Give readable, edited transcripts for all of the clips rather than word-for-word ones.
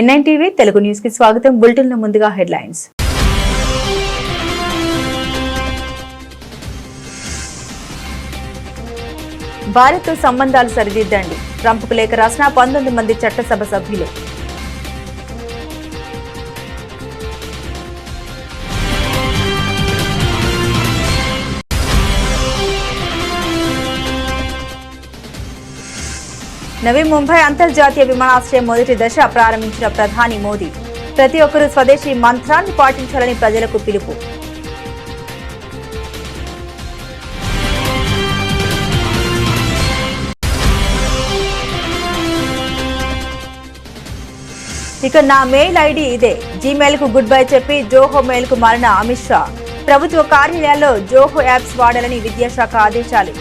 N9 TV Telugu news కి స్వాగతం. Bulletin లో ముందుగా హెడ్లైన్స్. భారత్ తో సంబంధాలు సరిదిద్దండి. ట్రంప్ కు లేఖ రాసిన 19 మంది చట్టసభ సభ్యులు. నవీ ముంబై అంతర్జాతీయ విమానాశ్రయం మొదటి దశ ప్రారంభించిన ప్రధాని మోదీ. ప్రతి ఒక్కరూ స్వదేశీ మంత్రాన్ని పాటించాలని ప్రజలకు పిలుపు. ఇక నా మెయిల్ ఐడి ఇదే. జీమెయిల్ కు గుడ్ బై చెప్పి జోహో మెయిల్ కు మారిన అమిత్ షా. ప్రభుత్వ కార్యాలయాల్లో జోహో యాప్స్ వాడాలని విద్యాశాఖ ఆదేశాలు.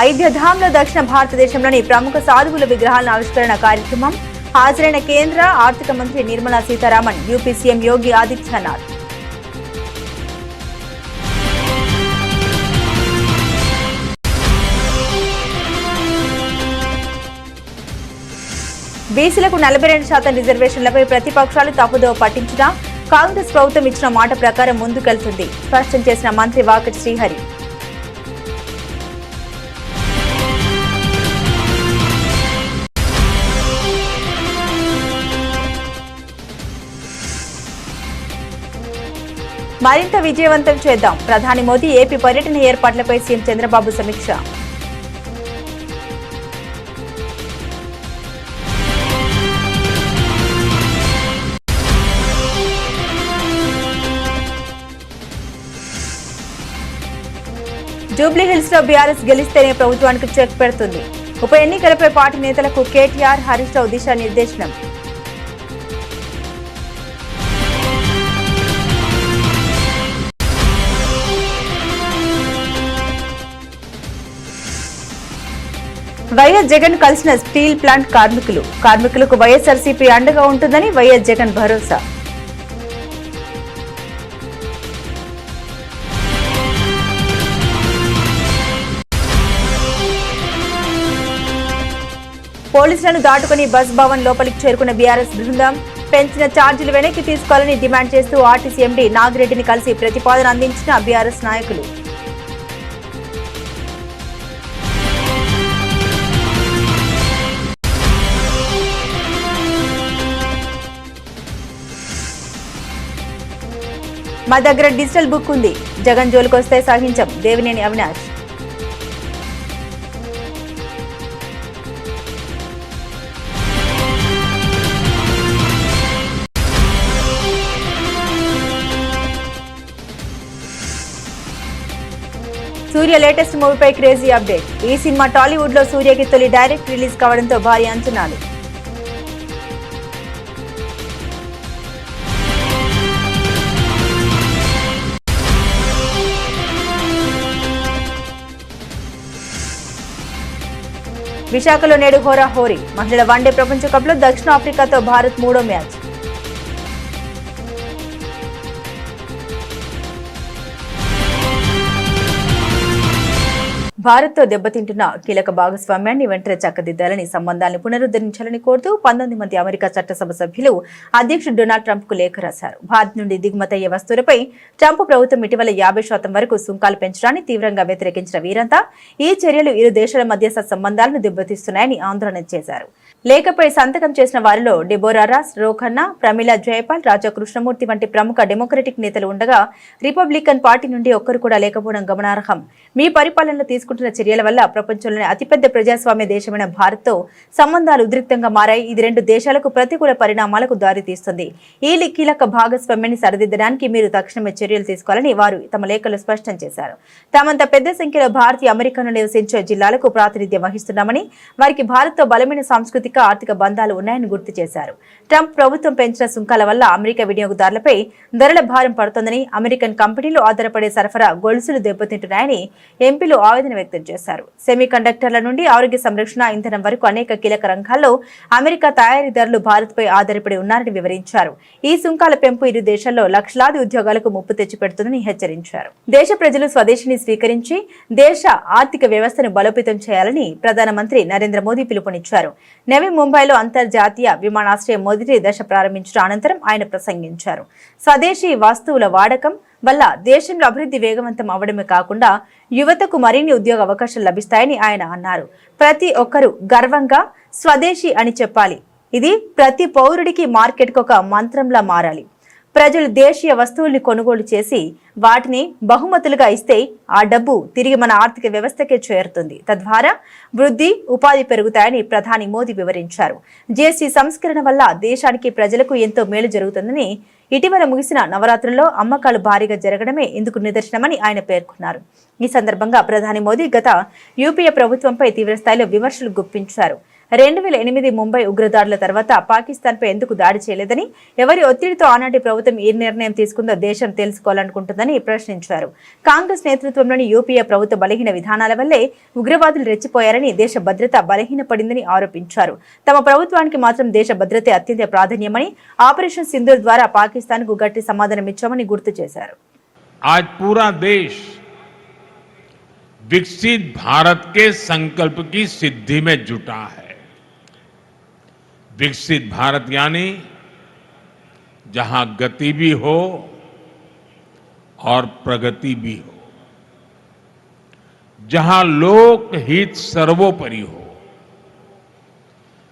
అయోధ్యధాంలో దక్షిణ భారతదేశంలోని ప్రముఖ సాధువుల విగ్రహాల ఆవిష్కరణ కార్యక్రమం. హాజరైన కేంద్ర ఆర్థిక మంత్రి నిర్మలా సీతారామన్, యూపీ సీఎం యోగి ఆదిత్యనాథ్. బీసీలకు 42% రిజర్వేషన్లపై ప్రతిపక్షాలు తప్పుదోవ పట్టించినా కాంగ్రెస్ ప్రభుత్వం ఇచ్చిన మాట ప్రకారం ముందుకెళ్తుంది స్పష్టం చేసిన మంత్రి వాకటి శ్రీహరి. మరింత విజయవంతం చేద్దాం. ప్రధాని మోదీ ఏపీ పర్యటన ఏర్పాట్లపై సీఎం చంద్రబాబు సమీక్ష. జూబ్లీహిల్స్ లో బీఆర్ఎస్ గెలిస్తేనే ప్రభుత్వానికి చెక్ పెడుతుంది. ఉప ఎన్నికలపై పార్టీ నేతలకు కేటీఆర్, హరీష్ రావు దిశా నిర్దేశనం. వైఎస్ జగన్ కలిసిన స్టీల్ ప్లాంట్ కార్మికులకు వైఎస్ఆర్సీపీ అండగా ఉంటుందని వైఎస్ జగన్ భరోసా. పోలీసులను దాటుకుని బస్ భవన్ లోపలికి చేరుకున్న బీఆర్ఎస్ బృందం. పెంచిన ఛార్జీలు వెనక్కి తీసుకోవాలని డిమాండ్ చేస్తూ ఆర్టీసీ ఎండీ నాగిరెడ్డిని కలిసి ప్రతిపాదన అందించిన బీఆర్ఎస్ నాయకులు. మా దగ్గర డిజిటల్ బుక్ ఉంది. జగన్ జోలికొస్తే సహించం. దేవినేని అవినాష్. సూర్య లేటెస్ట్ మూవీపై క్రేజీ అప్డేట్. ఈ సినిమా టాలీవుడ్ లో సూర్యకి తొలి డైరెక్ట్ రిలీజ్ కావడంతో భారీ అంచనాలు. విశాఖలో నేడు హోరాహోరీ. మహిళల వన్డే ప్రపంచ కప్ లో దక్షిణాఫ్రికాతో భారత్ 3వ మ్యాచ్. భారత్ తో దెబ్బతింటున్న కీలక భాగస్వామ్యాన్ని వెంటనే చక్కదిద్దాలని, సంబంధాలను పునరుద్ధరించాలని కోరుతూ 19 మంది అమెరికా చట్టసభ సభ్యులు అధ్యక్షుడు డొనాల్డ్ ట్రంప్ కు లేఖ రాశారు. భారత్ నుండి దిగుమతయ్యే వస్తువులపై ట్రంప్ ప్రభుత్వం ఇటీవల 50% వరకు సుంకాలు పెంచడాన్ని తీవ్రంగా వ్యతిరేకించిన వీరంతా ఈ చర్యలు ఇరు దేశాల మధ్య సత్సంబంధాలను దెబ్బతీస్తున్నాయని ఆందోళన చేశారు. లేఖపై సంతకం చేసిన వారిలో డెబోరా రాస్, రోఖన్నా, ప్రమీలా జయపాల్, రాజా కృష్ణమూర్తి వంటి ప్రముఖ డెమోక్రటిక్ నేతలు ఉండగా రిపబ్లికన్ పార్టీ నుండి ఒక్కరు కూడా లేకపోవడం గమనార్హం. మీ పరిపాలనలో తీసుకుంటున్న చర్యల వల్ల ప్రపంచంలోని అతిపెద్ద ప్రజాస్వామ్య దేశమైన భారత్ తో సంబంధాలు ఉద్రిక్తంగా మారాయి. ఇది రెండు దేశాలకు ప్రతికూల పరిణామాలకు దారితీస్తుంది. ఈ కీలక భాగస్వామ్యాన్ని సరిదిద్దడానికి మీరు తక్షణమే చర్యలు తీసుకోవాలని వారు తమ లేఖలో స్పష్టం చేశారు. తామంత పెద్ద సంఖ్యలో భారతీయ అమెరికాను నివసించే జిల్లాలకు ప్రాతినిధ్యం వహిస్తున్నామని, వారికి భారత్ తో బలమైన సాంస్కృతిక ఆర్థిక బంధాలు ఉన్నాయని గుర్తు చేశారు. ట్రంప్ ప్రభుత్వం పెంచిన సుంకాల వల్ల అమెరికా వినియోగదారులపై ధరల భారం పడుతోందని, అమెరికన్ కంపెనీలు ఆధారపడే సరఫరా గొలుసులు దెబ్బతింటున్నాయని ఎంపీలు ఆవేదన వ్యక్తం చేశారు. సెమీ కండక్టర్ల నుండి ఆరోగ్య సంరక్షణ, ఇంధనం వరకు అనేక కీలక రంగాల్లో అమెరికా తయారీదారులు భారత్పై ఆధారపడి ఉన్నారని వివరించారు. ఈ సుంకాల పెంపు ఇరు దేశాల్లో లక్షలాది ఉద్యోగాలకు ముప్పు తెచ్చిపెడుతుందని హెచ్చరించారు. దేశ ప్రజలు స్వదేశీని స్వీకరించి దేశ ఆర్థిక వ్యవస్థను బలోపేతం చేయాలని ప్రధానమంత్రి నరేంద్ర మోదీ పిలుపునిచ్చారు. నవీ ముంబైలో అంతర్జాతీయ విమానాశ్రయం మొదటి దశ ప్రారంభించిన అనంతరం ఆయన ప్రసంగించారు. స్వదేశీ వస్తువుల వాడకం వల్ల దేశంలో అభివృద్ధి వేగవంతం అవడమే కాకుండా యువతకు మరిన్ని ఉద్యోగ అవకాశాలు లభిస్తాయని ఆయన అన్నారు. ప్రతి ఒక్కరూ గర్వంగా స్వదేశీ అని చెప్పాలి. ఇది ప్రతి పౌరుడికి మార్కెట్కు ఒక మంత్రంలా మారాలి. ప్రజలు దేశీయ వస్తువుల్ని కొనుగోలు చేసి వాటిని బహుమతులుగా ఇస్తే ఆ డబ్బు తిరిగి మన ఆర్థిక వ్యవస్థకే చేరుతుంది. తద్వారా వృద్ధి, ఉపాధి పెరుగుతాయని ప్రధాని మోదీ వివరించారు. జీఎస్టీ సంస్కరణ వల్ల దేశానికి, ప్రజలకు ఎంతో మేలు జరుగుతుందని, ఇటీవల ముగిసిన నవరాత్రుల్లో అమ్మకాలు భారీగా జరగడమే ఇందుకు నిదర్శనమని ఆయన పేర్కొన్నారు. ఈ సందర్భంగా ప్రధాని మోదీ గత యూపీఏ ప్రభుత్వంపై తీవ్రస్థాయిలో విమర్శలు గుప్పించారు. 2008 ముంబై ఉగ్రదాడుల తర్వాత పాకిస్తాన్పై ఎందుకు దాడి చేయలేదని, ఎవరి ఒత్తిడితో ఆనాటి ప్రభుత్వం ఈ నిర్ణయం తీసుకుందో దేశం తెలుసుకోవాలనుకుంటుందని ప్రశ్నించారు. కాంగ్రెస్ నేతృత్వంలోని యూపీఏ ప్రభుత్వ బలహీన విధానాల వల్లే ఉగ్రవాదులు రెచ్చిపోయారని, దేశ భద్రత బలహీనపడిందని ఆరోపించారు. తమ ప్రభుత్వానికి మాత్రం దేశ భద్రతే అత్యంత ప్రాధాన్యమని, ఆపరేషన్ సింధూర్ ద్వారా పాకిస్తాన్కు గట్టి సమాధానమిచ్చామని గుర్తు చేశారు. आज पूरा देश विकसित भारत के संकल्प की सिद्धि में जुटा है। विकसित भारत यानी जहां गति भी हो और प्रगति भी हो, जहां लोक हित सर्वोपरि हो,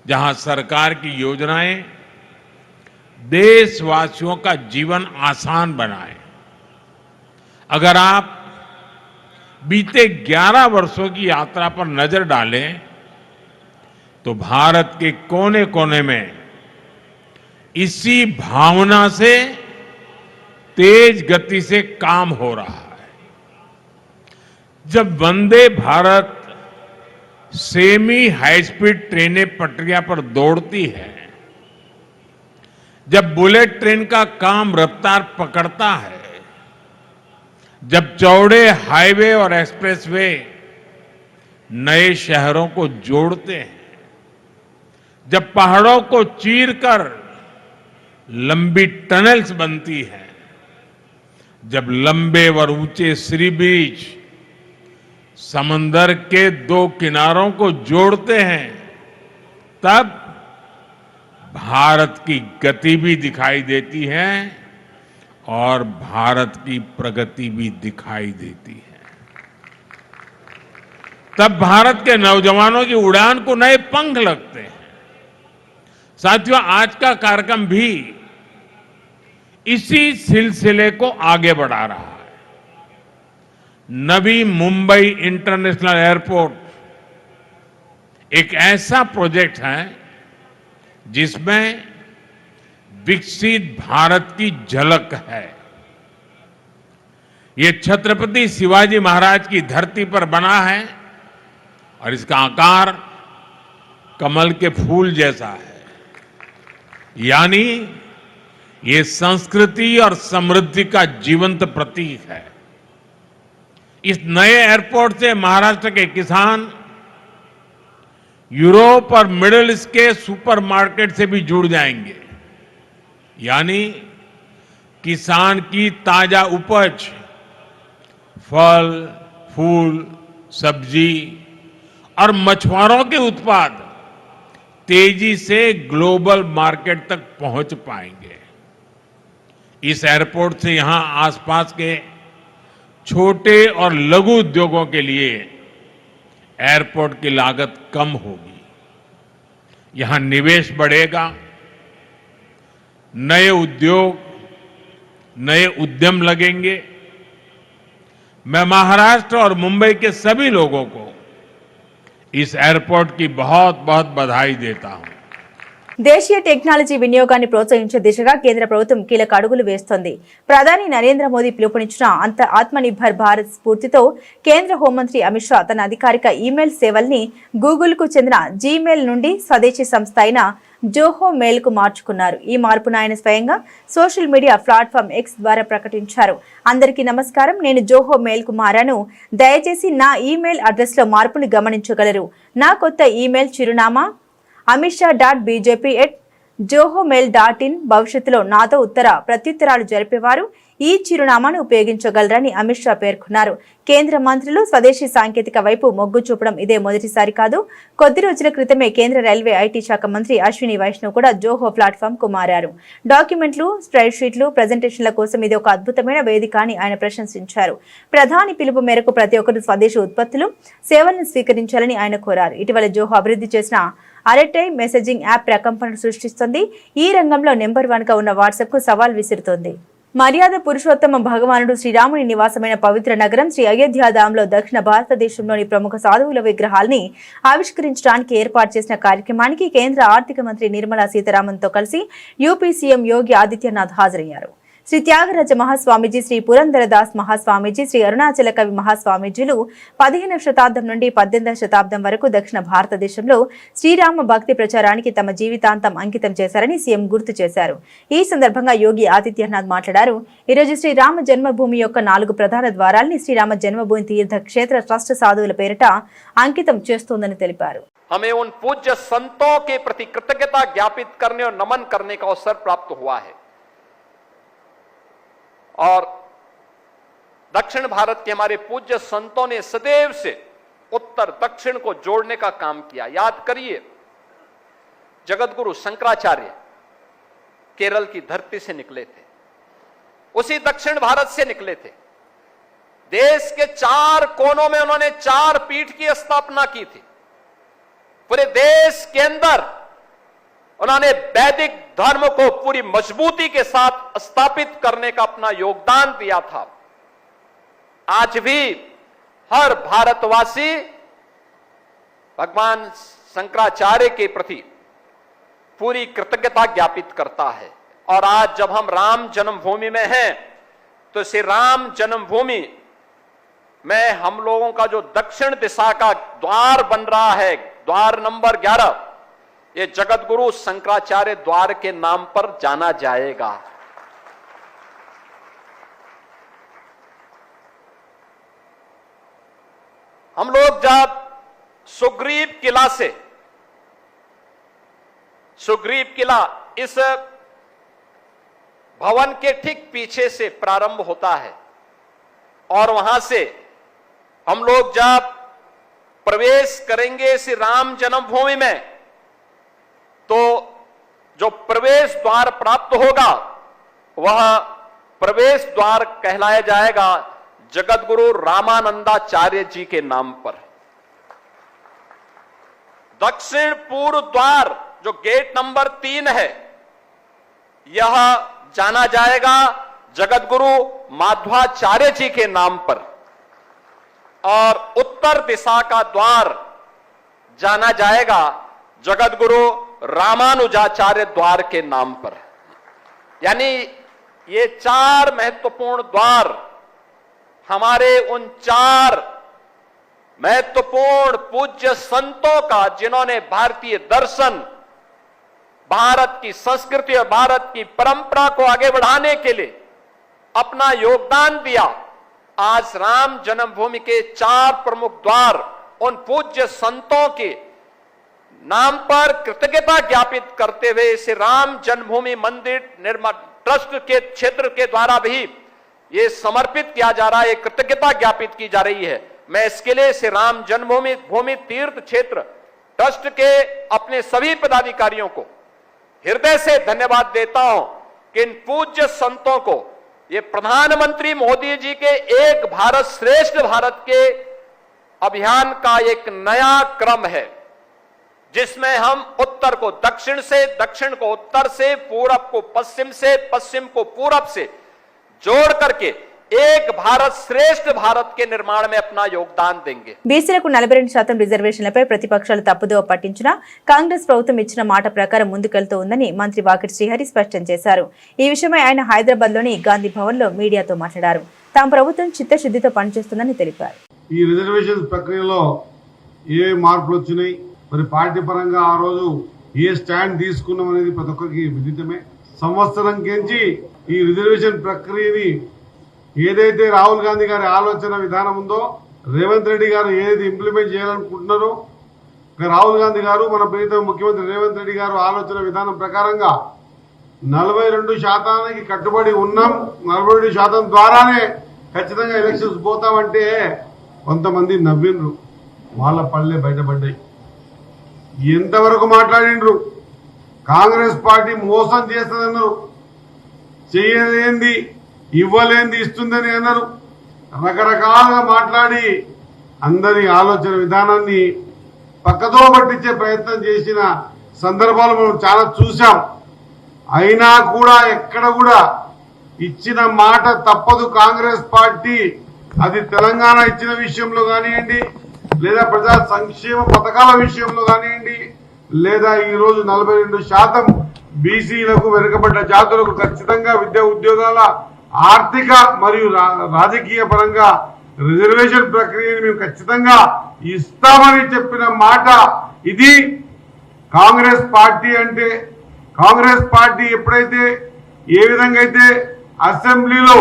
जहां सरकार की योजनाएं देशवासियों का जीवन आसान बनाए। अगर आप बीते 11 वर्षों की यात्रा पर नजर डालें तो भारत के कोने कोने में इसी भावना से तेज गति से काम हो रहा है। जब Vande Bharat semi high speed ट्रेनें पटरियां पर दौड़ती है, जब बुलेट ट्रेन का काम रफ्तार पकड़ता है, जब चौड़े हाईवे और एक्सप्रेसवे नए शहरों को जोड़ते हैं, जब पहाड़ों को चीरकर लंबी टनल्स बनती हैं, जब लंबे और ऊंचे सी ब्रिज समंदर के दो किनारों को जोड़ते हैं, तब भारत की गति भी दिखाई देती है और भारत की प्रगति भी दिखाई देती है। तब भारत के नौजवानों की उड़ान को नए पंख लगते हैं। साथियों, आज का कार्यक्रम भी इसी सिलसिले को आगे बढ़ा रहा है। नवी मुंबई इंटरनेशनल एयरपोर्ट एक ऐसा प्रोजेक्ट है जिसमें विकसित भारत की झलक है। ये छत्रपति शिवाजी महाराज की धरती पर बना है और इसका आकार कमल के फूल जैसा है, यानी ये संस्कृति और समृद्धि का जीवंत प्रतीक है। इस नए एयरपोर्ट से महाराष्ट्र के किसान यूरोप और मिडिल ईस्ट के सुपरमार्केट से भी जुड़ जाएंगे, यानी किसान की ताजा उपज, फल, फूल, सब्जी और मछुआरों के उत्पाद तेजी से ग्लोबल मार्केट तक पहुंच पाएंगे। इस एयरपोर्ट से यहां आसपास के छोटे और लघु उद्योगों के लिए एयरपोर्ट की लागत कम होगी, यहां निवेश बढ़ेगा, नए उद्योग, नए उद्यम लगेंगे। मैं महाराष्ट्र और मुंबई के सभी लोगों को इस एयरपोर्ट की बहुत बहुत बधाई देता हूं। దేశీయ టెక్నాలజీ వినియోగాన్ని ప్రోత్సహించే దిశగా కేంద్ర ప్రభుత్వం కీలక అడుగులు వేస్తోంది. ప్రధాని నరేంద్ర మోదీ పిలుపునిచ్చిన ఆత్మనిర్భర్ భారత్ స్ఫూర్తితో కేంద్ర హోంమంత్రి అమిత్ షా తన అధికారిక ఈమెయిల్ సేవల్ని గూగుల్కు చెందిన జీమెయిల్ నుండి స్వదేశీ సంస్థ అయిన జోహో మెయిల్ కు మార్చుకున్నారు. ఈ మార్పును ఆయన స్వయంగా సోషల్ మీడియా ప్లాట్ఫామ్ ఎక్స్ ద్వారా ప్రకటించారు. అందరికీ నమస్కారం, నేను జోహో మెయిల్ కు మారాను. దయచేసి నా ఈమెయిల్ అడ్రస్ లో మార్పుని గమనించగలరు. నా కొత్త ఈమెయిల్ చిరునామా amisha.bjp@johomail.in. భవిష్యత్తులో నాతో ప్రత్యుత్తరాలు జరిపేవారు ఈ చిరునామాను ఉపయోగించగలరని అమిత్ షా పేర్కొన్నారు. కేంద్ర మంత్రులు స్వదేశీ సాంకేతిక వైపు మొగ్గు చూపడం ఇదే మొదటిసారి కాదు. కొద్ది రోజుల క్రితమే కేంద్ర రైల్వే ఐటీ శాఖ మంత్రి అశ్విని వైష్ణవ్ కూడా జోహో ప్లాట్ఫామ్ కు మారారు. డాక్యుమెంట్లు, స్ప్రెడ్ షీట్లు, ప్రెజెంటేషన్ల కోసం ఇది ఒక అద్భుతమైన వేదిక అని ఆయన ప్రశంసించారు. ప్రధాని పిలుపు మేరకు ప్రతి ఒక్కరు స్వదేశీ ఉత్పత్తులు, సేవలను స్వీకరించాలని ఆయన కోరారు. ఇటీవల జోహో అభివృద్ధి చేసిన అరటై మెసేజింగ్ యాప్ ప్రకంపనలు సృష్టిస్తుంది. ఈ రంగంలో నెంబర్ 1 గా ఉన్న వాట్సాప్ కు సవాల్ విసురుతోంది. మర్యాద పురుషోత్తమ భగవానుడు శ్రీరాముని నివాసమైన పవిత్ర నగరం శ్రీ అయోధ్యాధాంలో దక్షిణ భారతదేశంలోని ప్రముఖ సాధువుల విగ్రహాల్ని ఆవిష్కరించడానికి ఏర్పాటు చేసిన కార్యక్రమానికి కేంద్ర ఆర్థిక మంత్రి నిర్మలా సీతారామన్తో కలిసి యూపీ సీఎం యోగి ఆదిత్యనాథ్ హాజరయ్యారు. శ్రీ త్యాగరాజ మహాస్వామీజీ, శ్రీ పురంధరదాస్ మహాస్వామీజీ, శ్రీ అరుణాచల కవి మహాస్వామీజీలు 15వ శతాబ్దం నుండి 18వ శతాబ్దం వరకు దక్షిణ భారతదేశంలో శ్రీరామ భక్తి ప్రచారానికి తమ జీవితాంతం అంకితం చేశారని సీఎం గుర్తు చేశారు. ఈ సందర్భంగా యోగి ఆదిత్యనాథ్ మాట్లాడారు. ఈరోజు శ్రీరామ జన్మభూమి యొక్క 4 ప్రధాన ద్వారాల్ని శ్రీరామ జన్మభూమి తీర్థ క్షేత్ర ట్రస్ట్ సాధువుల పేరిట అంకితం చేస్తోందని తెలిపారు. हमें उन पूज्य संतों के प्रति कृतज्ञता ज्ञापित करने और नमन करने का अवसर प्राप्त हुआ है और दक्षिण भारत के हमारे पूज्य संतों ने सदैव से उत्तर दक्षिण को जोड़ने का काम किया. याद करिए, जगतगुरु शंकराचार्य केरल की धरती से निकले थे, उसी दक्षिण भारत से निकले थे. देश के 4 कोनों में उन्होंने 4 पीठ की स्थापना की थी. पूरे देश के अंदर उन्होंने वैदिक धर्म को पूरी मजबूती के साथ स्थापित करने का अपना योगदान दिया था. आज भी हर भारतवासी भगवान शंकराचार्य के प्रति पूरी कृतज्ञता ज्ञापित करता है. और आज जब हम राम जन्मभूमि में हैं तो श्री राम जन्मभूमि में हम लोगों का जो दक्षिण दिशा का द्वार बन रहा है, द्वार नंबर 11, ये जगतगुरु शंकराचार्य द्वार के नाम पर जाना जाएगा. हम लोग जब सुग्रीव किला से, सुग्रीव किला इस भवन के ठीक पीछे से प्रारंभ होता है और वहां से हम लोग जब प्रवेश करेंगे श्री राम जन्मभूमि में तो जो प्रवेश द्वार प्राप्त होगा वह प्रवेश द्वार कहलाया जाएगा जगतगुरु रामानंदाचार्य जी के नाम पर. दक्षिण पूर्व द्वार जो गेट नंबर 3 है, यह जाना जाएगा जगतगुरु माधवाचार्य जी के नाम पर और उत्तर दिशा का द्वार जाना जाएगा जगतगुरु रामानुजाचार्य द्वार के नाम पर. यानी ये 4 महत्वपूर्ण द्वार हमारे उन 4 महत्वपूर्ण पूज्य संतों का, जिन्होंने भारतीय दर्शन, भारत की संस्कृति और भारत की परंपरा को आगे बढ़ाने के लिए अपना योगदान दिया. आज राम जन्मभूमि के 4 प्रमुख द्वार उन पूज्य संतों के नाम पर कृतज्ञता ज्ञापित करते हुए श्री राम जन्मभूमि मंदिर निर्माण ट्रस्ट के क्षेत्र के द्वारा भी ये समर्पित किया जा रहा है, कृतज्ञता ज्ञापित की जा रही है. मैं इसके लिए श्री राम जन्मभूमि तीर्थ क्षेत्र ट्रस्ट के अपने सभी पदाधिकारियों को हृदय से धन्यवाद देता हूं कि इन पूज्य संतों को, ये प्रधानमंत्री मोदी जी के एक भारत श्रेष्ठ भारत के अभियान का एक नया क्रम है, जिसमें हम उत्तर को दक्षिण से, दक्षिण को उत्तर से, पूरब को पश्चिम से, पश्चिम को पूरब से जोड़ करके एक भारत श्रेष्ठ भारत के निर्माण में अपना योगदान देंगे। బీసీలకు 42% రిజర్వేషన్లపై ప్రతిపక్షాలు తప్పుదోవ పట్టించినా కాంగ్రెస్ ప్రభుత్వం ఇచ్చిన మాట ప్రకారం ముందుకెళ్తూ ఉందని మంత్రి వాకిటి శ్రీహరి స్పష్టం చేశారు. ఈ విషయమై ఆయన హైదరాబాద్లోని గాంధీ భవన్లో మీడియాతో మాట్లాడారు. తమ ప్రభుత్వం చిత్తశుద్ధితో పనిచేస్తుందని తెలిపారు. ఈ రిజర్వేషన్ ప్రక్రియలో ఏ మార్పులు వచ్చినాయి, మరి పార్టీ పరంగా ఆ రోజు ఏ స్టాండ్ తీసుకున్నాం అనేది ప్రతి ఒక్కరికి విదితమే. సంవత్సరం కించి ఈ రిజర్వేషన్ ప్రక్రియని ఏదైతే రాహుల్ గాంధీ గారి ఆలోచన విధానం ఉందో, రేవంత్ రెడ్డి గారు ఏది ఇంప్లిమెంట్ చేయాలనుకుంటున్నారో, రాహుల్ గాంధీ గారు మన ప్రీతం ముఖ్యమంత్రి రేవంత్ రెడ్డి గారు ఆలోచన విధానం ప్రకారంగా 42% కట్టుబడి ఉన్నాం. 42% ద్వారానే ఖచ్చితంగా ఎలక్షన్స్ పోతామంటే కొంతమంది నవ్విండ్రు, వాళ్ళ పళ్ళే బయటపడ్డాయి. ఎంతవరకు మాట్లాడిండ్రు? కాంగ్రెస్ పార్టీ మోసం చేస్తుందన్నారు, చేయలేంది ఇవ్వలేంది ఇస్తుందని అన్నారు. రకరకాలుగా మాట్లాడి అందరి ఆలోచన విధానాన్ని పక్కతో పట్టించే ప్రయత్నం చేసిన సందర్భాలు మనం చాలా చూసాం. అయినా కూడా ఎక్కడ కూడా ఇచ్చిన మాట తప్పదు కాంగ్రెస్ పార్టీ. అది తెలంగాణ ఇచ్చిన విషయంలో కానివ్వండి, లేదా ప్రజా సంక్షేమ పథకాల విషయంలో కానివ్వండి, లేదా ఈరోజు 42% బీసీలకు వెనుకబడ్డ జాతులకు ఖచ్చితంగా విద్యా ఉద్యోగాల ఆర్థిక మరియు రాజకీయ పరంగా రిజర్వేషన్ ప్రక్రియని మేము ఖచ్చితంగా ఇస్తామని చెప్పిన మాట ఇది. కాంగ్రెస్ పార్టీ అంటే, కాంగ్రెస్ పార్టీ ఎప్పుడైతే ఏ విధంగా అయితే అసెంబ్లీలో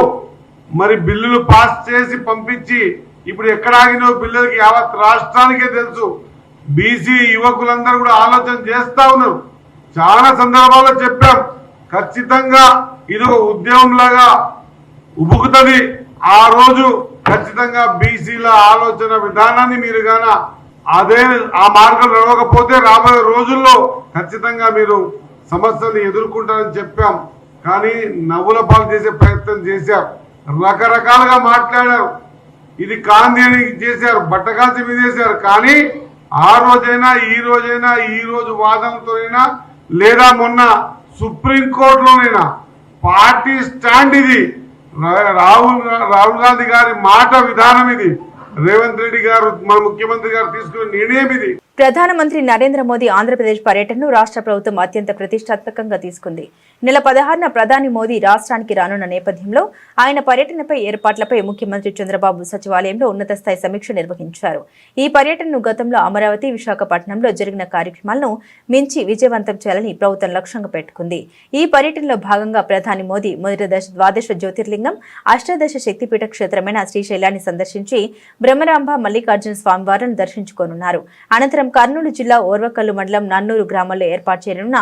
మరి బిల్లులు పాస్ చేసి పంపించి ఇప్పుడు ఎక్కడ ఆగినో పిల్లలకి యావత్ రాష్ట్రానికే తెలుసు. బీసీ యువకులందరూ కూడా ఆలోచన చేస్తా ఉన్నారు. చాలా సందర్భాల్లో చెప్పాం, ఖచ్చితంగా ఇది ఒక ఉద్యమం లాగా ఉబుకుతుంది. ఆ రోజు ఖచ్చితంగా బీసీల ఆలోచన విధానాన్ని మీరు గాన అదే ఆ మార్గం నడవకపోతే రాబోయే రోజుల్లో ఖచ్చితంగా మీరు సమస్యలు ఎదుర్కొంటారని చెప్పాం. కానీ నవ్వుల పాలు చేసే ప్రయత్నం చేశారు, రకరకాలుగా మాట్లాడారు. ఇది కాంతి అని చేశారు, బట్టకాల్చి మీదేశారు. కానీ ఆ రోజైనా ఈ రోజు వాదనతోనైనా లేదా మొన్న సుప్రీంకోర్టులోనైనా పార్టీ స్టాండ్ ఇది. రాహుల్ గాంధీ గారి మాట విధానం ఇది. రేవంత్ రెడ్డి గారు మన ముఖ్యమంత్రి గారు తీసుకున్న నిర్ణయం ఇది. ప్రధానమంత్రి నరేంద్ర మోదీ ఆంధ్రప్రదేశ్ పర్యటనను రాష్ట్ర ప్రభుత్వం అత్యంత ప్రతిష్టాత్మకంగా తీసుకుంది. నెల 16న ప్రధాని మోదీ రాష్ట్రానికి రానున్న నేపథ్యంలో ఆయన పర్యటనపై ఏర్పాట్లపై ముఖ్యమంత్రి చంద్రబాబు సచివాలయంలో ఉన్నత స్థాయి సమీక్ష నిర్వహించారు. ఈ పర్యటనను గతంలో అమరావతి, విశాఖపట్నంలో జరిగిన కార్యక్రమాలను మించి విజయవంతం చేయాలని ప్రభుత్వం లక్ష్యంగా పెట్టుకుంది. ఈ పర్యటనలో భాగంగా ప్రధాని మోదీ మొదటి దశ ద్వాదశ జ్యోతిర్లింగం, అష్టాదశ శక్తిపీఠ క్షేత్రమైన శ్రీశైలాన్ని సందర్శించి బ్రహ్మరాంబ మల్లికార్జున స్వామివారిని దర్శించుకోనున్నారు. అనంతరం కర్నూలు జిల్లా ఓర్వకల్లు మండలం నన్నూరు గ్రామంలో ఏర్పాటు చేయనున్న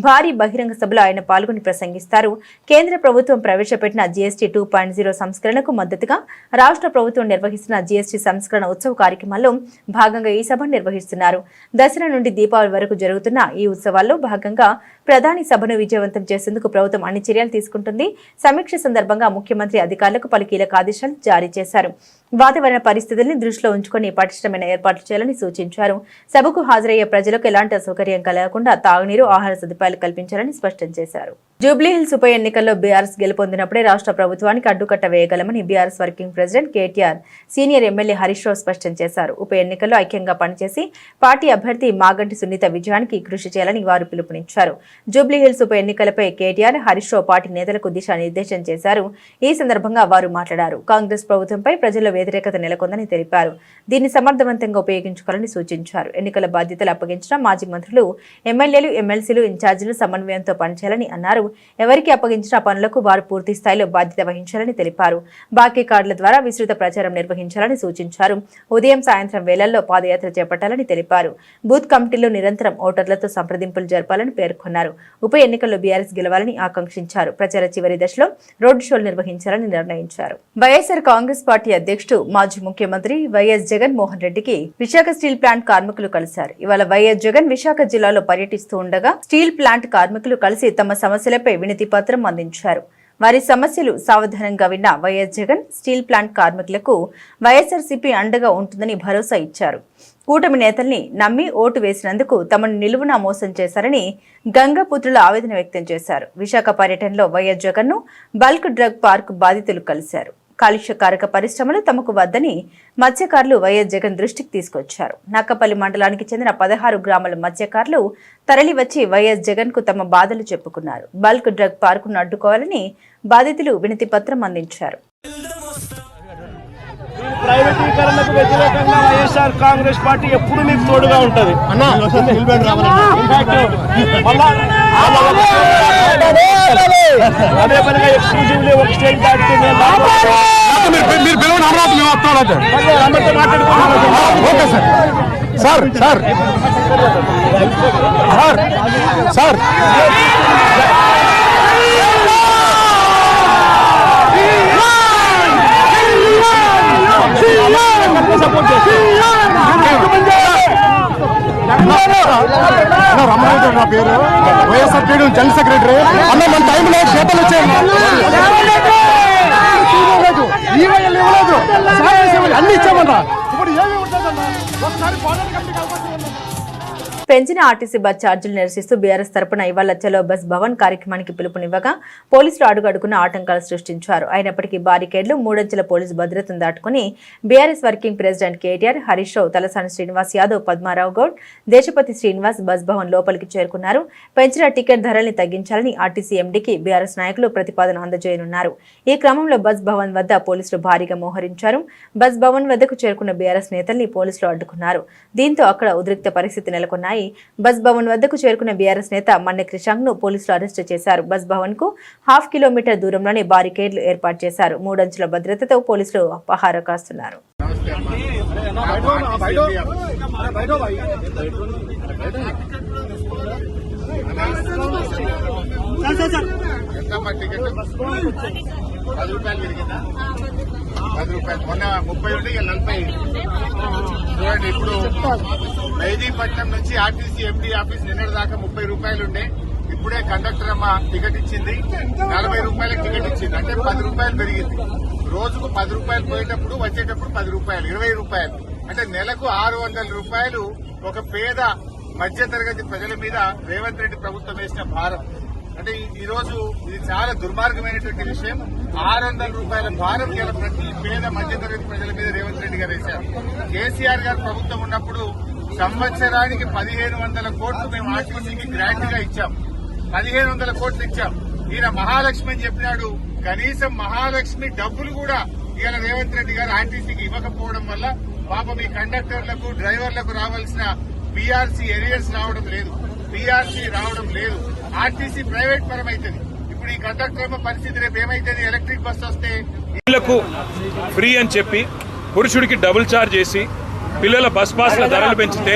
భారీ బహిరంగ సభలో ఆయన పాల్గొని ప్రసంగిస్తారు. కేంద్ర ప్రభుత్వం ప్రవేశపెట్టిన జీఎస్టీ 2.0 సంస్కరణకు మద్దతుగా రాష్ట్ర ప్రభుత్వం నిర్వహిస్తున్న జీఎస్టీ సంస్కరణ ఉత్సవ కార్యక్రమాల్లో భాగంగా ఈ సభను నిర్వహిస్తున్నారు. దసరా నుండి దీపావళి వరకు జరుగుతున్న ఈ ఉత్సవాల్లో భాగంగా ప్రధాని సభను విజయవంతం చేసేందుకు ప్రభుత్వం అన్ని చర్యలు తీసుకుంటుంది. సమీక్ష సందర్భంగా ముఖ్యమంత్రి అధికారులకు పలు కీలక ఆదేశాలు జారీ చేశారు. వాతావరణ పరిస్థితుల్ని దృష్టిలో ఉంచుకొని పటిష్టమైన ఏర్పాట్లు చేయాలని సూచించారు. సభకు హాజరయ్యే ప్రజలకు ఎలాంటి అసౌకర్యం కలగకుండా తాగునీరు, ఆహార సదుపాయాలు కల్పించాలని స్పష్టం చేశారు. జూబ్లీహిల్స్ ఉప ఎన్నికల్లో బీఆర్ఎస్ గెలుపొందినప్పుడే రాష్ట్ర ప్రభుత్వానికి అడ్డుకట్ట వేయగలమని BRS working president KTR senior MLA Harish Rao స్పష్టం చేశారు. ఉప ఎన్నికల్లో ఐక్యంగా పనిచేసి పార్టీ అభ్యర్థి మాగంటి సునీత విజయానికి కృషి చేయాలని వారు పిలుపునిచ్చారు. జూబ్లీహిల్స్ ఉప ఎన్నికలపై కేటీఆర్, హరీష్ రావు పార్టీ నేతలకు దిశానిర్దేశం చేశారు. ఈ సందర్భంగా వారు మాట్లాడారు. కాంగ్రెస్ ప్రభుత్వంపై ప్రజల్లో వ్యతిరేకత నెలకొందని తెలిపారు. దీన్ని సమర్థవంతంగా ఉపయోగించుకోవాలని సూచించారు. ఎన్నికల బాధ్యతలు అప్పగించిన మాజీ మంత్రులు, ఎమ్మెల్యేలు, ఎమ్మెల్సీలు, ఇన్ఛార్జీలు సమన్వయంతో పనిచేయాలని అన్నారు. ఎవరికి అప్పగించిన పనులకు వారు పూర్తి స్థాయిలో బాధ్యత వహించాలని తెలిపారు. బాకీ కార్డుల ద్వారా విస్తృత ప్రచారం నిర్వహించాలని సూచించారు. ఉదయం, సాయంత్రం వేళల్లో పాదయాత్ర చేపట్టాలని తెలిపారు. బూత్ కమిటీల్లో నిరంతరం ఓటర్లతో సంప్రదింపులు జరపాలని పేర్కొన్నారు. ఉప ఎన్నికల్లో బీఆర్ఎస్ గెలవాలని ఆకాంక్షించారు. ప్రచార చివరి దశలో రోడ్డు షోలు నిర్వహించాలని నిర్ణయించారు. వైఎస్ఆర్ కాంగ్రెస్ పార్టీ అధ్యక్షుడు, మాజీ ముఖ్యమంత్రి వైఎస్ జగన్మోహన్ రెడ్డికి విశాఖ స్టీల్ ప్లాంట్ కార్మికులు కలిశారు. ఇవాళ వైఎస్ జగన్ విశాఖ జిల్లాలో పర్యటిస్తూ ఉండగా స్టీల్ ప్లాంట్ కార్మికులు కలిసి తమ సమస్యలపై వినతి పత్రం అందించారు. వారి సమస్యలు సావధానంగా విన్న వైఎస్ జగన్ స్టీల్ ప్లాంట్ కార్మికులకు వైఎస్ఆర్సీపీ అండగా ఉంటుందని భరోసా ఇచ్చారు. కూటమి నేతల్ని నమ్మి ఓటు వేసినందుకు తమను నిలువునా మోసం చేశారని గంగపుత్రుల ఆవేదన వ్యక్తం చేశారు. విశాఖ పర్యటనలో వైఎస్ జగన్ ను బల్క్ డ్రగ్ పార్క్ బాధితులు కలిశారు. కాలుష్యకారక పరిశ్రమలు తమకు వద్దని మత్స్యకారులు వైఎస్ జగన్ దృష్టికి తీసుకొచ్చారు. నక్కపల్లి మండలానికి చెందిన 16 గ్రామాల మత్స్యకారులు తరలివచ్చి వైఎస్ జగన్ కు తమ బాధలు చెప్పుకున్నారు. బల్క్ డ్రగ్ పార్కును అడ్డుకోవాలని బాధితులు వినతి పత్రం అందించారు. ప్రైవేటీకరణకు వ్యతిరేకంగా వైఎస్ఆర్ కాంగ్రెస్ పార్టీ ఎప్పుడు మీకు తోడుగా ఉంటుంది. అదే పనిగా ఎక్స్క్లూజివ్లీ ఒక స్టేట్ దాటితే సపోర్ట్ రమణారెడ్డి నా పేరు, వైఎస్ఆర్ పీడీ జనరల్ సెక్రటరీ. అన్న మన టైంలో చేపలు వచ్చాయి, అన్ని ఇచ్చామన్నా. ఇప్పుడు ఏమి ఉంటుందన్నా, ఒకసారి పెంచిన ఆర్టీసీ బస్ ఛార్జీలు నిరసిస్తూ బీఆర్ఎస్ తరపున ఇవాళ చలో బస్ భవన్ కార్యక్రమానికి పిలుపునివ్వగా పోలీసులు అడుగడుగున ఆటంకాలు సృష్టించారు. అయినప్పటికీ బారికేడ్లు, మూడంచెల పోలీసు భద్రతను దాటుకుని BRS working president KTR, Harish Rao, Talasani Srinivas Yadav, Padmarao Goud, Deshapati Srinivas bus Bhavan లోపలికి చేరుకున్నారు. పెంచిన టికెట్ ధరల్ని తగ్గించాలని ఆర్టీసీ ఎండీకి బీఆర్ఎస్ నాయకులు ప్రతిపాదన అందజేయనున్నారు. ఈ క్రమంలో బస్ భవన్ వద్ద పోలీసులు భారీగా మోహరించారు. బస్ భవన్ వద్దకు చేరుకున్న బీఆర్ఎస్ నేతల్ని పోలీసులు అడ్డుకున్నారు. దీంతో అక్కడ ఉద్రిక్త పరిస్థితి నెలకొన్నాయి. బస్ భవన్ వద్దకు చేరుకున్న బీఆర్ఎస్ నేత మన్నె క్రిషాంక్ ను పోలీసులు అరెస్టు చేశారు. బస్ భవన్ కు 1/2 కిలోమీటర్ దూరంలోనే బారికేడ్లు ఏర్పాటు చేశారు. మూడంచెల భద్రతతో పోలీసులు పహారా కాస్తున్నారు. మొన్న 30 ఉంటే 40. చూడండి, ఇప్పుడు మెహదీపట్నం నుంచి ఆర్టీసీ ఎండీ ఆఫీస్ నిన్నటి దాకా 30 రూపాయలు ఉండే. ఇప్పుడే కండక్టర్ అమ్మ టికెట్ ఇచ్చింది, 40 రూపాయలకు టికెట్ ఇచ్చింది. అంటే 10 రూపాయలు పెరిగింది. రోజుకు 10 రూపాయలు పోయేటప్పుడు వచ్చేటప్పుడు 10 రూపాయలు, 20 రూపాయలు. అంటే నెలకు 600 రూపాయలు ఒక పేద మధ్యతరగతి ప్రజల మీద రేవంత్ రెడ్డి ప్రభుత్వం వేసిన భారం. అంటే ఈ రోజు ఇది చాలా దుర్మార్గమైనటువంటి విషయం. 600 రూపాయల భారం గల ప్రతి పేద మధ్యతరగతి ప్రజల మీద రేవంత్ రెడ్డి గారు వేశారు. కేసీఆర్ గారు ప్రభుత్వం ఉన్నప్పుడు సంవత్సరానికి 1500 కోట్లు మేము ఆర్టీసీకి గ్రాంట్ గా ఇచ్చాం. 1500 కోట్లు ఇచ్చాం. ఈయన మహాలక్ష్మి అని చెప్పినాడు. కనీసం మహాలక్ష్మి డబ్బులు కూడా ఇవాళ రేవంత్ రెడ్డి గారు ఆర్టీసీకి ఇవ్వకపోవడం వల్ల పాపం ఈ కండక్టర్లకు, డ్రైవర్లకు రావాల్సిన పీఆర్సీ ఎరియర్స్ రావడం లేదు, పీఆర్సీ రావడం లేదు. ఆర్టీసీ ప్రైవేట్ పరం అవుతుంది. ఇప్పుడు ఈ కండక్టర్ పరిస్థితి రేపు ఏమైతుంది? ఎలక్ట్రిక్ బస్ వస్తే పిల్లలకు ఫ్రీ అని చెప్పి పురుషుడికి డబుల్ ఛార్జ్ చేసి పిల్లల బస్ పాస్ల ధరలు పెంచితే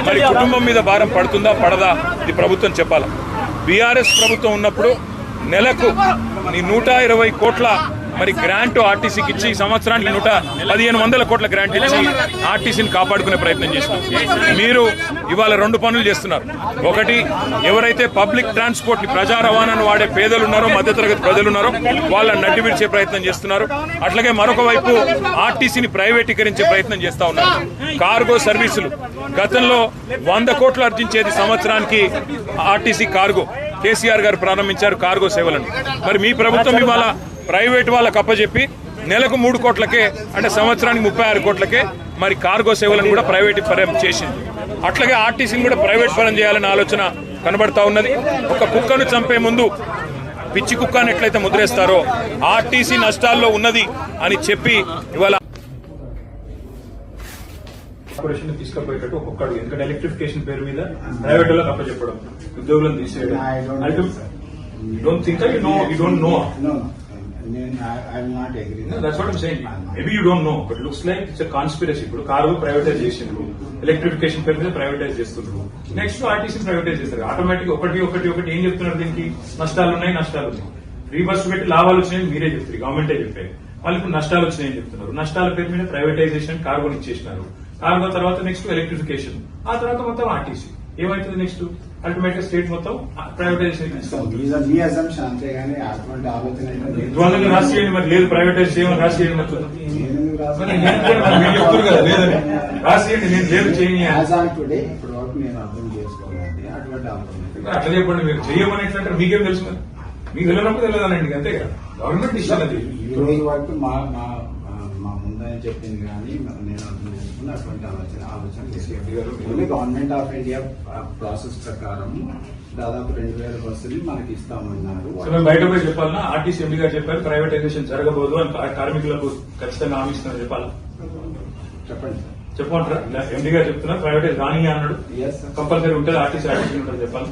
మరి కుటుంబం మీద భారం పడుతుందా పడదా ఇది ప్రభుత్వం చెప్పాలా. బీఆర్ఎస్ ప్రభుత్వం ఉన్నప్పుడు నెలకు 120 కోట్ల మరి గ్రాంట్ ఆర్టీసీకి ఇచ్చి సంవత్సరానికి 1500 కోట్ల గ్రాంట్ ఇచ్చి ఆర్టీసీని కాపాడుకునే ప్రయత్నం చేస్తున్నారు. మీరు ఇవాళ 2 పనులు చేస్తున్నారు. ఒకటి, ఎవరైతే పబ్లిక్ ట్రాన్స్పోర్ట్ ని, ప్రజా రవాణాను వాడే పేదలు ఉన్నారో, మధ్యతరగతి ప్రజలు ఉన్నారో వాళ్ళని నడ్డి విడిచే ప్రయత్నం చేస్తున్నారు. అట్లాగే మరొక వైపు ఆర్టీసీని ప్రైవేటీకరించే ప్రయత్నం చేస్తా ఉన్నారు. కార్గో సర్వీసులు గతంలో 100 కోట్లు ఆర్జించేది సంవత్సరానికి ఆర్టీసీ కార్గో. కేసీఆర్ గారు ప్రారంభించారు కార్గో సేవలను. మరి మీ ప్రభుత్వం ఇవాళ ప్రైవేట్ వాళ్ళకు అప్పచెప్పి నెలకు 3 కోట్లకే, అంటే సంవత్సరానికి 36 కోట్లకే మరి కార్గో సేవలను కూడా ప్రైవేట్ పరం చేసింది. అట్లాగే ఆర్టీసీని కూడా ప్రైవేట్ పరం చేయాలనే ఆలోచన కనబడతా ఉన్నది. ఒక కుక్కను చంపే ముందు పిచ్చి కుక్కను ఎట్లయితే ముద్రేస్తారో ఆర్టీసీ నష్టాల్లో ఉన్నది అని చెప్పి ఇవాళ కార్పొరేషన్ తీసుకుపోయేటట్టు ఒక్కొక్కడు, ఎందుకంటే ఎలక్ట్రిఫికేషన్ పేరు మీద ప్రైవేట్ వాళ్ళకి అప్పచెప్పడం, ఉద్యోగులను తీసేయడం. Don't think you don't know. I will not agree. No, that's what I'm saying. Maybe you don't know, but it looks like it's a conspiracy. ఇప్పుడు కార్గో ప్రైవేటైజ్ చేసిండ్రు, ఎలక్ట్రిఫికేషన్ పేరు మీద ప్రైవేటైజ్ చేస్తుండ్రు, నెక్స్ట్ ఆర్టీసీ ప్రైవేటైజ్ చేస్తారు. Automatic ఒకటి ఏం చెప్తున్నారు? దీనికి నష్టాలు ఉన్నాయి. ఫ్రీ బస్సు పెట్టి లాభాలు వచ్చినాయని మీరే చెప్తారు, గవర్నమెంటే చెప్పారు. వాళ్ళు ఇప్పుడు నష్టాలు వచ్చినాయని చెప్తున్నారు. నష్టాల పేరు మీద ప్రైవేటైజేషన్ కార్గోని ఇచ్చేసినారు. కార్గో తర్వాత నెక్స్ట్ ఎలక్ట్రిఫికేషన్, ఆ తర్వాత మొత్తం ఆర్టీసీ. ఏమైతుంది నెక్స్ట్? అల్టిమేట్ గా స్టేట్ మొత్తం ప్రైవేటైజేషన్ అంతేగాని అటువంటి ఆలోచన రాసియండి. మరి లేదు ప్రైవేటైజ్ చేయమని రాసియండి. రాసియండి, నేను లేదు చేయండి. ఇప్పుడు వరకు నేను అర్థం చేసుకోవాలి. అటువంటి ఆలోచన అట్లా చెప్పండి. మీరు చెయ్యమని ఎట్లంటారు? మీకేం తెలుసు? మీకు తెలియనప్పుడు తెలియదానండి, అంతే కదా, గవర్నమెంట్ డిసిషన్ అది. ఈ రోజు వరకు మా మా మా ముందని చెప్పింది కానీ నేను అర్థం చేసుకున్న అటువంటి ఆలోచన గవర్నమెంట్ ఆఫ్ ఇండియా ప్రాసెస్ ప్రకారం దాదాపు 2000 బస్సులు మనకి ఇస్తామన్నారు. మేము బయట పోయి చెప్పాలన్నా, ఆర్టీసీ ఎంపీ గారు చెప్పారు ప్రైవేటైజేషన్ జరగబోదు అని, కార్మికులకు ఖచ్చితంగా హామీ ఇస్తామని చెప్పాలి. చెప్పండి సార్. చెప్పమంటారా? ఎంపీ గారు చెప్తున్నారు ప్రైవేటైజ్ కానీ అన్నాడు, కంపల్సరీ ఉంటుంది, ఆర్టీసీ ఉంటుంది చెప్పాలి.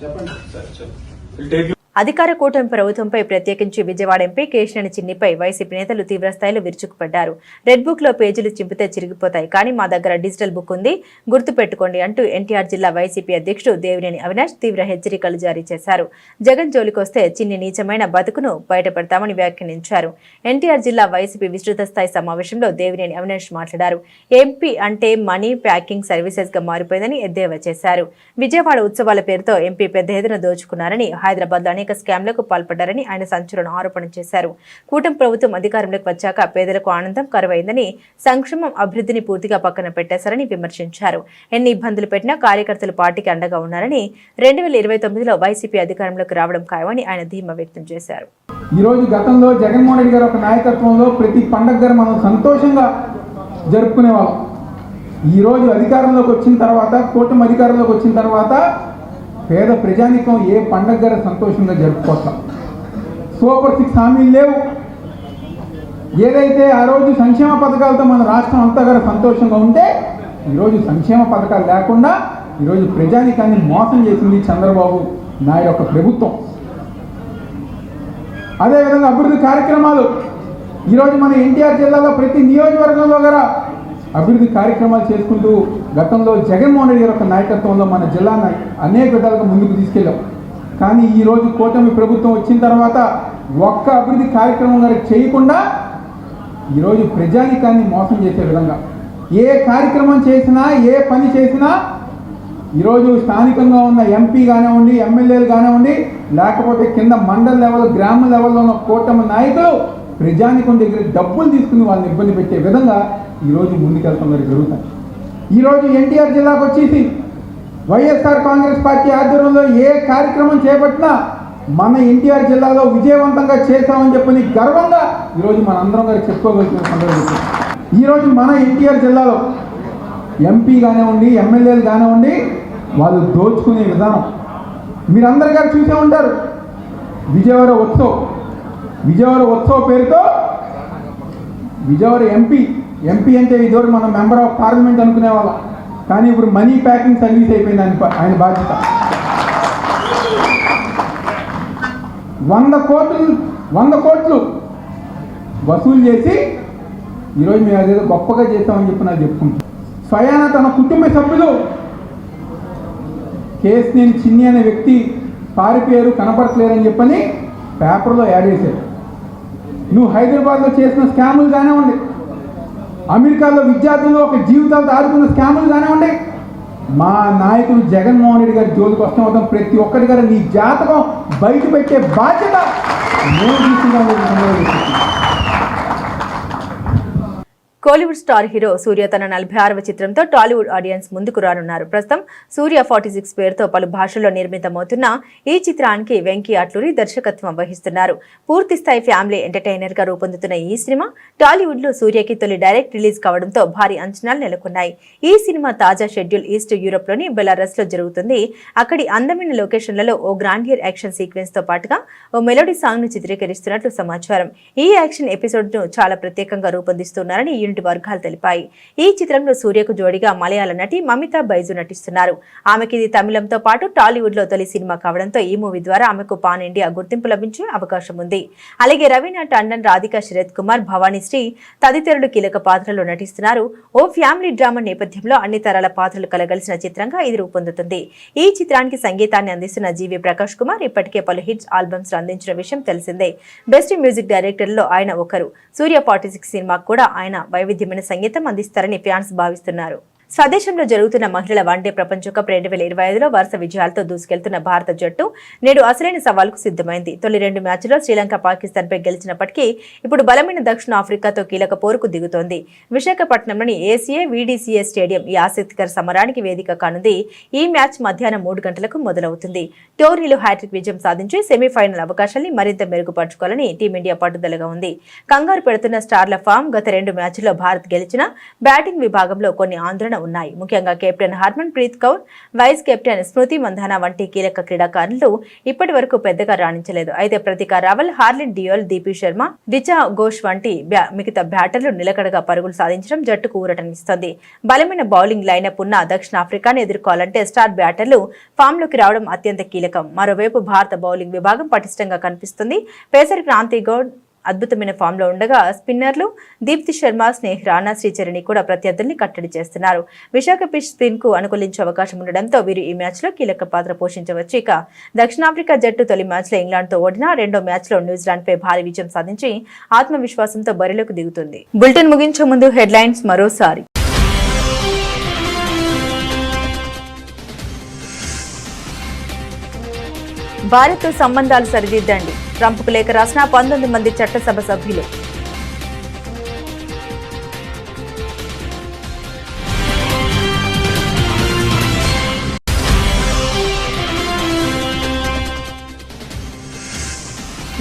చెప్పండి. సరే. అధికార కూటమి ప్రభుత్వంపై ప్రత్యేకించి విజయవాడ ఎంపీ కేశినేని చిన్నిపై వైసీపీ నేతలు తీవ్రస్థాయిలో విరుచుకుపడ్డారు. రెడ్ బుక్ లో పేజీలు చింపితే చిరిగిపోతాయి, కానీ మా దగ్గర డిజిటల్ బుక్ ఉంది, గుర్తు పెట్టుకోండి అంటూ ఎన్టీఆర్ జిల్లా వైసీపీ అధ్యక్షుడు దేవినేని అవినాష్ తీవ్ర హెచ్చరికలు జారీ చేశారు. జగన్ జోలికొస్తే చిన్ని నీచమైన బతుకును బయటపెడతామని వ్యాఖ్యానించారు. ఎన్టీఆర్ జిల్లా వైసీపీ విస్తృత స్థాయి సమావేశంలో దేవినేని అవినాష్ మాట్లాడారు. ఎంపీ అంటే మనీ ప్యాకింగ్ సర్వీసెస్ గా మారిపోయిందని ఎద్దేవా చేశారు. విజయవాడ ఉత్సవాల పేరుతో ఎంపీ పెద్ద ఎత్తున దోచుకున్నారని, హైదరాబాద్ లో అనేక స్కామ్లకు పాల్పడ్డారని ఆయన సంచలన ఆరోపణ చేశారు. కూటమి ప్రభుత్వం అధికారంలోకి వచ్చాక పేదలకు ఆనందం కరువైందని, సంక్షేమం అభివృద్ధిని పూర్తిగా పక్కన పెట్టేశారని విమర్శించారు. ఎన్ని ఇబ్బందులు పెట్టినా కార్యకర్తలు పార్టీకి అండగా ఉన్నారని, 2029లో వైసీపీ అధికారంలోకి రావడం ఖాయమని ఆయన ధీమా వ్యక్తం చేశారు. ఈ రోజు గతంలో జగన్మోహన్ రెడ్డి గారి ఒక నాయకత్వంలో ప్రతి పండగ మనం సంతోషంగా జరుపుకునేవాళ్ళం. ఈ రోజు అధికారంలోకి వచ్చిన తర్వాత, కూటమి అధికారంలోకి వచ్చిన తర్వాత పేద ప్రజానికం ఏ పండగ గారు సంతోషంగా జరుపుకోవట్ల. సూపర్ 6 హామీలు లేవు. ఏదైతే ఆ రోజు సంక్షేమ పథకాలతో మన రాష్ట్రం అంతా గారు సంతోషంగా ఉంటే, ఈరోజు సంక్షేమ పథకాలు లేకుండా ఈరోజు ప్రజానికాన్ని మోసం చేసింది చంద్రబాబు నాయుడు యొక్క ప్రభుత్వం. అదేవిధంగా అభివృద్ధి కార్యక్రమాలు ఈరోజు మన ఎన్టీఆర్ జిల్లాలో ప్రతి నియోజకవర్గంలో గారా అభివృద్ధి కార్యక్రమాలు చేసుకుంటూ గతంలో జగన్మోహన్ రెడ్డి గారి యొక్క నాయకత్వంలో మన జిల్లాను అనేక విధాలుగా ముందుకు తీసుకెళ్ళాం. కానీ ఈరోజు కూటమి ప్రభుత్వం వచ్చిన తర్వాత ఒక్క అభివృద్ధి కార్యక్రమం గారికి చేయకుండా ఈరోజు ప్రజానికాన్ని మోసం చేసే విధంగా ఏ కార్యక్రమం చేసినా, ఏ పని చేసినా ఈరోజు స్థానికంగా ఉన్న ఎంపీ కానివ్వండి, ఎమ్మెల్యేలు కానివ్వండి, లేకపోతే కింద మండల లెవెల్, గ్రామ లెవెల్లో ఉన్న కూటమి నాయకులు ప్రజానికం దగ్గర డబ్బులు తీసుకుని వాళ్ళని ఇబ్బంది పెట్టే విధంగా ఈరోజు ముందుకెళ్తున్నారు జరుగుతాయి. ఈరోజు ఎన్టీఆర్ జిల్లాకు వచ్చేసి వైఎస్ఆర్ కాంగ్రెస్ పార్టీ ఆధ్వర్యంలో ఏ కార్యక్రమం చేపట్టినా మన ఎన్టీఆర్ జిల్లాలో విజయవంతంగా చేశామని చెప్పని గర్వంగా ఈరోజు మన అందరం గారు చెప్పుకోగలుగుతున్న సందర్భం. ఈరోజు మన ఎన్టీఆర్ జిల్లాలో ఎంపీ కానివ్వండి, ఎమ్మెల్యేలు కానివ్వండి, వాళ్ళు దోచుకునే విధానం మీరందరు గారు చూసే ఉంటారు. విజయవాడ ఉత్సవ్ పేరుతో విజయవాడ ఎంపీ అంటే ఇదివరకు మనం మెంబర్ ఆఫ్ పార్లమెంట్ అనుకునే వాళ్ళం, కానీ ఇప్పుడు మనీ ప్యాకింగ్ సర్వీస్ అయిపోయింది ఆయన బాధ్యత. 100 కోట్లు వసూలు చేసి ఈరోజు మేము అదేదో గొప్పగా చేస్తామని చెప్పి నాకు చెప్పుకుంటాం. స్వయాన తన కుటుంబ సభ్యులు కేశినేని చిన్ని అనే వ్యక్తి పారిపోయారు, కనపడట్లేరని చెప్పని పేపర్లో యాడ్ చేశారు. నువ్వు హైదరాబాద్లో చేసిన స్కాములు కానివ్వండి, అమెరికాలో విద్యార్థులు ఒక జీవితాలతో ఆడుకున్న స్కాములు కానివ్వండి, మా నాయకుడు జగన్మోహన్ రెడ్డి గారి జోలికి వస్తాం ప్రతి ఒక్కరి గారు నీ జాతకం బయట పెట్టే బాధ్యత నేను తీసుకున్నాను. కోలీవుడ్ స్టార్ హీరో సూర్య తన 46వ చిత్రంతో టాలీవుడ్ ఆడియన్స్ ముందుకు రానున్నారు. ప్రస్తుతం సూర్య 46 పేరుతో పలు భాషల్లో నిర్మితమవుతున్న ఈ చిత్రానికి వెంకీ అట్లూరి దర్శకత్వం వహిస్తున్నారు. పూర్తి స్థాయి ఫ్యామిలీ ఎంటర్టైనర్ గా రూపొందుతున్న ఈ సినిమా టాలీవుడ్ లో సూర్యకి తొలి డైరెక్ట్ రిలీజ్ కావడంతో భారీ అంచనాలు నెలకొన్నాయి. ఈ సినిమా తాజా షెడ్యూల్ ఈస్ట్ యూరోప్ లోని బెలారస్ లో జరుగుతుంది. అక్కడి అందమైన లొకేషన్లలో ఓ గ్రాండియర్ యాక్షన్ సీక్వెన్స్ తో పాటుగా ఓ మెలోడీ సాంగ్ ను చిత్రీకరిస్తున్నట్లు సమాచారం. ఈ యాక్షన్ ఎపిసోడ్ ను చాలా ప్రత్యేకంగా రూపొందిస్తున్నారని వర్గాలు తెలిపాయి. ఈ చిత్రంలో సూర్యకు జోడిగా మలయాళ నటి మమితా బైజు నటిస్తున్నారు. ఆమెకి ఇది తమిళంతో పాటు టాలీవుడ్ లో తొలి సినిమా కావడంతో ఈ మూవీ ద్వారా ఆమెకు పాన్ ఇండియా గుర్తింపు లభించే అవకాశం ఉంది. అలాగే రవీనా టండన్, రాధికా శరత్ కుమార్, భవానీ శ్రీ తదితరులు కీలక పాత్రలో నటిస్తున్నారు. ఓ ఫ్యామిలీ డ్రామా నేపథ్యంలో అన్ని తరాల పాత్రలు కలగలిసిన చిత్రంగా ఇది రూపొందుతుంది. ఈ చిత్రానికి సంగీతాన్ని అందిస్తున్న జీవి ప్రకాష్ కుమార్ ఇప్పటికే పలు హిట్స్ ఆల్బమ్స్ అందించిన విషయం తెలిసిందే. బెస్ట్ మ్యూజిక్ డైరెక్టర్ లో ఆయన ఒకరు. సూర్య 46 సినిమాకు కూడా ఆయన వైవిధ్యమైన సంగీతం అందిస్తారని ఫ్యాన్స్ భావిస్తున్నారు. స్వదేశంలో జరుగుతున్న మహిళల వన్డే ప్రపంచ కప్ 2025లో వరుస విజయాలతో దూసుకెళ్తున్న భారత జట్టు నేడు అసలైన సవాల్కు సిద్ధమైంది. తొలి 2 మ్యాచ్ల్లో శ్రీలంక పాకిస్తాన్పై గెలిచినప్పటికీ ఇప్పుడు బలమైన దక్షిణ ఆఫ్రికాతో కీలక పోరుకు దిగుతోంది. విశాఖపట్నంలోని ఏసీఏ వీడీసీఏ స్టేడియం ఈ ఆసక్తికర సమరానికి వేదిక కానుంది. ఈ మ్యాచ్ మధ్యాహ్నం 3 గంటలకు మొదలవుతుంది. టోర్నీలో హ్యాట్రిక్ విజయం సాధించి సెమీఫైనల్ అవకాశాన్ని మరింత మెరుగుపరచుకోవాలని టీమిండియా పట్టుదలగా ఉంది. కంగారు పెడుతున్న స్టార్ల ఫామ్ గత 2 మ్యాచ్ల్లో భారత్ గెలిచిన బ్యాటింగ్ విభాగంలో కొన్ని ఆందోళన ఉన్నాయి. ముఖ్యంగా captain Harmanpreet Kaur, vice captain Smriti Mandhana వంటి కీలక క్రీడాకారులు ఇప్పటి వరకు పెద్దగా రాణించలేదు. అయితే ప్రతిక రావల్, హార్లిన్ డియోల్, దీపి శర్మ, రిచా ఘోష్ వంటి మిగతా బ్యాటర్లు నిలకడగా పరుగులు సాధించడం జట్టుకు ఊరటనిస్తోంది. బలమైన బౌలింగ్ లైనప్ ఉన్న దక్షిణాఫ్రికాను ఎదుర్కోవాలంటే స్టార్ బ్యాటర్లు ఫామ్లోకి రావడం అత్యంత కీలకం. మరోవైపు భారత బౌలింగ్ విభాగం పటిష్టంగా కనిపిస్తుంది. పేసర్ క్రాంతి గౌడ్ అద్భుతమైన ఫామ్ లో ఉండగా స్పిన్నర్లు దీప్తి శర్మ, స్నేహ్ రాణా, శ్రీచరణి కూడా ప్రత్యర్థుల్ని కట్టడి చేస్తున్నారు. విశాఖ పిచ్ స్పిన్ కు అనుకూలించే అవకాశం ఉండడంతో వీరు ఈ మ్యాచ్ లో కీలక పాత్ర పోషించవచ్చు. ఇక దక్షిణాఫ్రికా జట్టు తొలి మ్యాచ్ లో ఇంగ్లాండ్ తో ఓడినా రెండో మ్యాచ్ లో న్యూజిలాండ్ పై భారీ విజయం సాధించి ఆత్మవిశ్వాసంతో బరిలోకి దిగుతుంది. బులెటిన్ ముగించే ముందు హెడ్లైన్స్ మరోసారి. భారత్తో సంబంధాలు సరిదిద్దండి, ట్రంప్కు లేఖ రాసిన 19 మంది చట్టసభ సభ్యులు.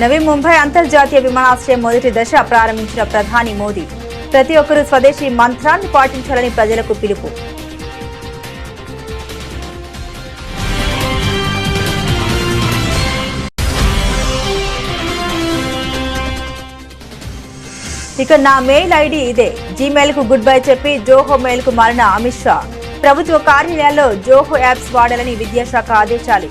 నవీ ముంబై అంతర్జాతీయ విమానాశ్రయం మొదటి దశ ప్రారంభించిన ప్రధాని మోదీ. ప్రతి ఒక్కరూ స్వదేశీ మంత్రాన్ని పాటించాలని ప్రజలకు పిలుపు. ఇక నా మెయిల్ ఐడి ఇదే, జీమెయిల్ కు గుడ్ బై చెప్పి జోహో మెయిల్ కు మారిన అమిత్ షా. ప్రభుత్వ కార్యాలయాల్లో జోహో యాప్స్ వాడాలని విద్యాశాఖ ఆదేశాలు.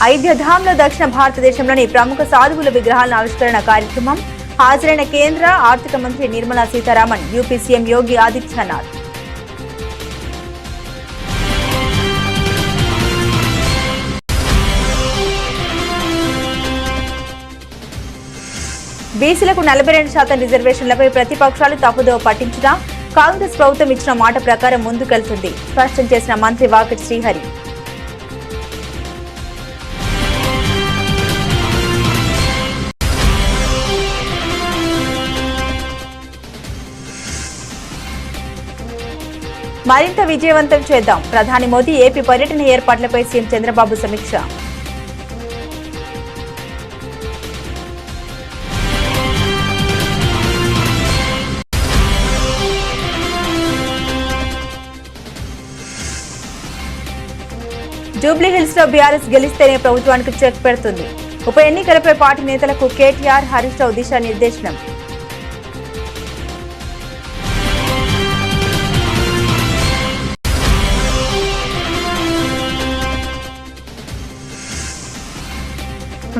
అయోధ్యధాంలో దక్షిణ భారతదేశంలోని ప్రముఖ సాధువుల విగ్రహాల ఆవిష్కరణ కార్యక్రమం. హాజరైన కేంద్ర ఆర్థిక మంత్రి నిర్మలా సీతారామన్, యూపీ సీఎం యోగి ఆదిత్యనాథ్. బీసీలకు 42% రిజర్వేషన్లపై ప్రతిపక్షాలు తప్పుదోవ పట్టించినా కాంగ్రెస్ ప్రభుత్వం ఇచ్చిన మాట ప్రకారం ముందుకెళ్తుంది, స్పష్టం చేసిన మంత్రి వాకటి శ్రీహరి. మరింత విజయవంతం చేద్దాం, ప్రధాని మోదీ ఏపీ పర్యటన ఏర్పాట్లపై సీఎం చంద్రబాబు సమీక్ష. జూబ్లీహిల్స్ లో బీఆర్ఎస్ గెలిస్తేనే ప్రభుత్వానికి చెక్ పెడుతుంది. ఉప ఎన్నికలపై పార్టీ నేతలకు కేటీఆర్, హరీష్ రావు దిశానిర్దేశనం.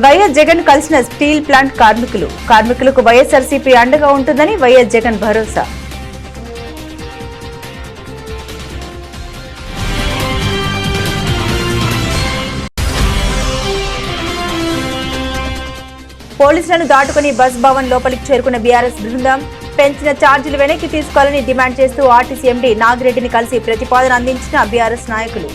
వైఎస్ జగన్ కలిసిన స్టీల్ ప్లాంట్ కార్మికులకు వైఎస్ఆర్సీపీ అండగా ఉంటుందని వైఎస్ జగన్ భరోసా. పోలీసులను దాటుకుని బస్ భవన్ లోపలికి చేరుకున్న బీఆర్ఎస్ బృందం పెంచిన ఛార్జీలు వెనక్కి తీసుకోవాలని డిమాండ్ చేస్తూ ఆర్టీసీ ఎండీ నాగిరెడ్డిని కలిసి ప్రతిపాదన అందించిన బీఆర్ఎస్ నాయకులు.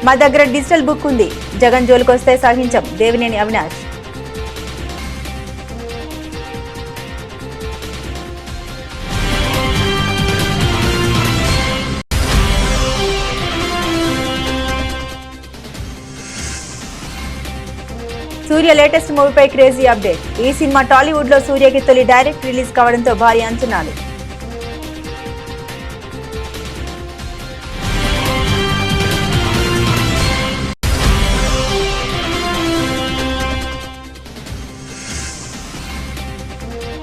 మా దగ్గర డిజిటల్ బుక్ ఉంది, జగన్ జోలికొస్తే సహించం, దేవినేని అవినాష్. సూర్య లేటెస్ట్ మూవీపై క్రేజీ అప్డేట్. ఈ సినిమా టాలీవుడ్ లో సూర్యకి తొలి డైరెక్ట్ రిలీజ్ కావడంతో భారీ అంచనాలు.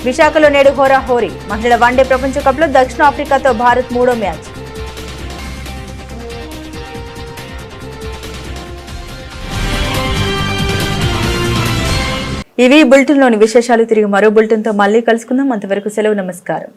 విశాఖలో నేడు హోరాహోరీ. మహిళల వన్డే ప్రపంచ కప్ లో దక్షిణాఫ్రికాతో భారత్ 3వ మ్యాచ్. ఇవి బులెటిన్లోని విశేషాలు. తిరిగి మరో బులెటిన్తో మళ్ళీ కలుసుకుందాం. అంతవరకు సెలవు. నమస్కారం.